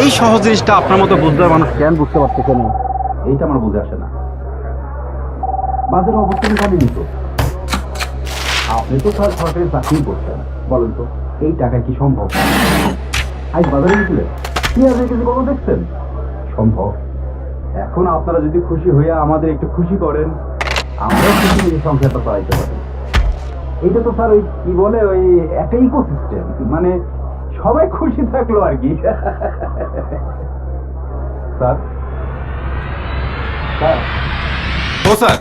এই সহজ জিনিসটা আপনার মতো বুঝতে মানুষ কেন বুঝতে পারতেছে না, এইটা আমার বুঝে আসে না। বাজারের অবস্থা আমি নিত, আপনি তো স্যার সরকারি চাকরি করছেন, বলেন তো এই টাকায় কি সম্ভব? আজ বাজারে গেছিলেন, পেঁয়াজের কেজি কত দেখছেন? সম্ভব? এখন আপনারা যদি খুশি হইয়া আমাদের একটু খুশি করেন, আমরাও খুশি নিয়ে সংসারটা চালাইতে পারি। এইটা তো স্যার ওই কি বলে ওই একটা ইকোসিস্টেম, মানে সবাই খুশি থাকলো আর কি। স্যার স্যার ও স্যার,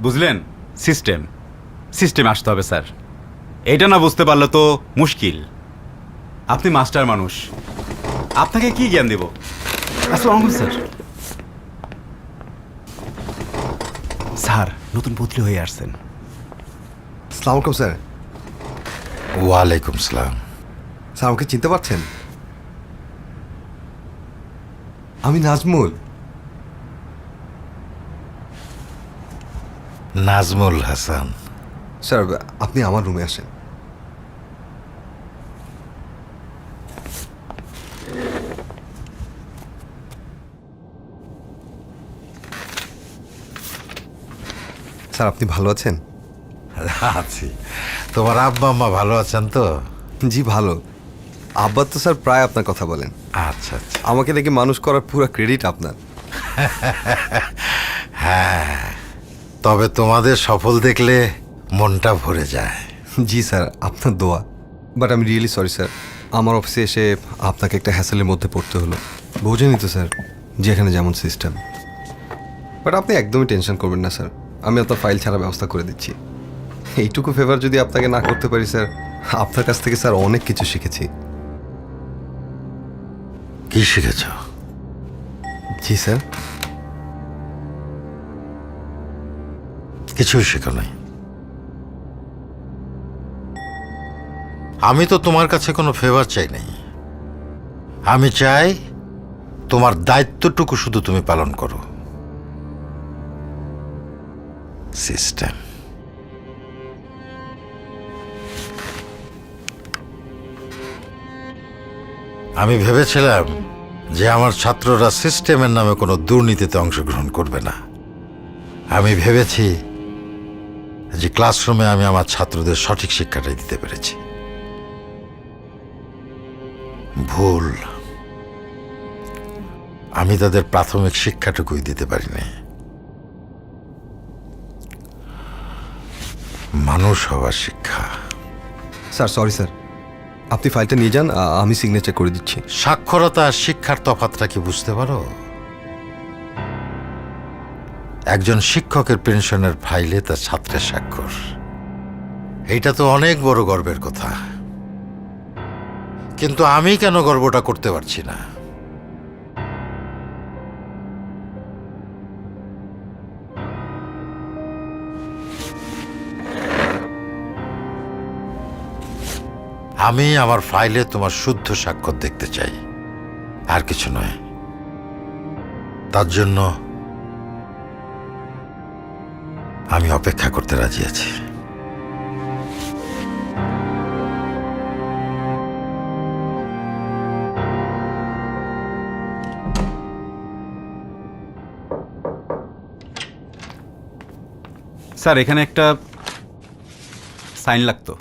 বুঝলেন, সিস্টেম সিস্টেম আসতে হবে স্যার। এটা না বুঝতে পারলে তো মুশকিল। আপনি মাস্টার মানুষ, আপনাকে কি জ্ঞান দেব? আসসালামু আলাইকুম স্যার। স্যার নতুন বদলি হয়ে আসছেন। আসসালামু আলাইকুম স্যার। ওয়ালাইকুম সালাম। স্যার আমাকে চিনতে পারছেন? আমি নাজমুল। নাজমুল হাসান। স্যার আপনি আমার রুমে আসেন। স্যার আপনি ভালো আছেন? আছি। তোমার আব্বা আম্মা ভালো আছেন তো? জি ভালো। আব্বা তো স্যার প্রায় আপনার কথা বলেন। আচ্ছা আচ্ছা। আমাকে দেখে মানুষ করার পুরো ক্রেডিট আপনার। হ্যাঁ, তবে তোমাদের সফল দেখলে মনটা ভরে যায়। জি স্যার, আপনার দোয়া। বাট আমি রিয়েলি সরি স্যার, আমার অফিসে এসে আপনাকে একটা হ্যাসেলের মধ্যে পড়তে হলো। বোঝেনি তো স্যার, যেখানে যেমন সিস্টেম। বাট আপনি একদমই টেনশন করবেন না স্যার, আমি আপনার ফাইল ছাড়া ব্যবস্থা করে দিচ্ছি। এইটুকু ফেভার যদি আপনাকে না করতে পারি স্যার, আপনার কাছ থেকে স্যার অনেক কিছু শিখেছি। কি শিখেছ? জি স্যার। কিছুই শেখো নাই। আমি তো তোমার কাছে কোনো ফেভার চাই নাই। আমি চাই তোমার দায়িত্বটুকু শুধু তুমি পালন করো। সিস্টেম। আমি ভেবেছিলাম যে আমার ছাত্ররা সিস্টেমের নামে কোনো দুর্নীতিতে অংশগ্রহণ করবে না। আমি ভেবেছি যে ক্লাসরুমে আমি আমার ছাত্রদের সঠিক শিক্ষাটাই দিতে পেরেছি। ভুল, আমি তাদের প্রাথমিক শিক্ষাটুকুই দিতে পারিনি। মানুষ হওয়ার শিক্ষা। স্যার সরি স্যার, আপনি ফাইলটা নিয়ে যান, আমি সিগনেচার করে দিচ্ছি। সাক্ষরতা আর শিক্ষার তফাৎটা কি বুঝতে পারো? একজন শিক্ষকের পেনশনের ফাইলে তার ছাত্রের স্বাক্ষর, এইটা তো অনেক বড় গর্বের কথা। কিন্তু আমি কেন গর্বটা করতে পারছি না? আমি আমার ফাইলে তোমার শুদ্ধ স্বাক্ষর দেখতে চাই, আর কিছু নয়। তার জন্য আমি অপেক্ষা করতে রাজি আছি। স্যার এখানে একটা সাইন লাগতো।